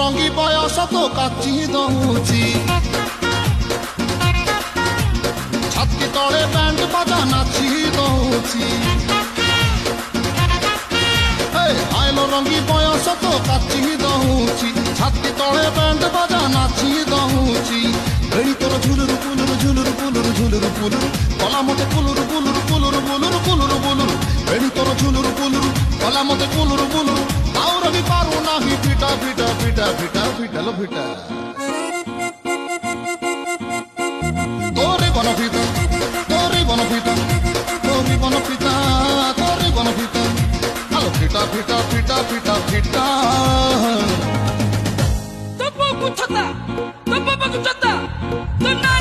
ରଙ୍ଗି ବୟସ ତ କାଚି ଦଉଛି ଛାତି ତଳେ ବ୍ୟାଣ୍ଡ ବାଜା ନାଚି ଦଉଛି ଆଇଲ ରଙ୍ଗି ବୟସ ତ କାଚି ଦଉଛି ଛାତି ତଳେ ବ୍ୟାଣ୍ଡ ବାଜା ନାଚି ଦଉଛି ବେଣୀ ତୋର ଝୁଲୁରୁ ପୁଲୁରୁ ଝୁଲୁରୁ ପୁଲୁରୁ ଝୁଲୁରୁ ପୁଲୁରୁ କଲା ମତେ ପୁଲୁରୁ ପୁଲୁରୁ ପୁଲୁରୁ ପୁଲୁରୁ ପୁଲୁରୁ ପୁଲୁରୁ ବେଣୀ ତୋର ଝୁଲୁରୁ ପୁଲୁରୁ କଲା ମତେ ପୁଲୁରୁ ପୁଲୁରୁ ଆଉ ରହି ପାରୁନାହିଁ ଫିଟା ଫିଟା ଫିଟା ଫିଟା ଫିଟା ଲୋ ଫିଟା তোরে বনফিতা তোরে বনফিতা তোরে বনফিতা তোরে বনফিতা আলো ফিটা ফিটা ফিটা ফিটা ফিটা তো বাবু ছাতা তো বাবু ছাতা তো না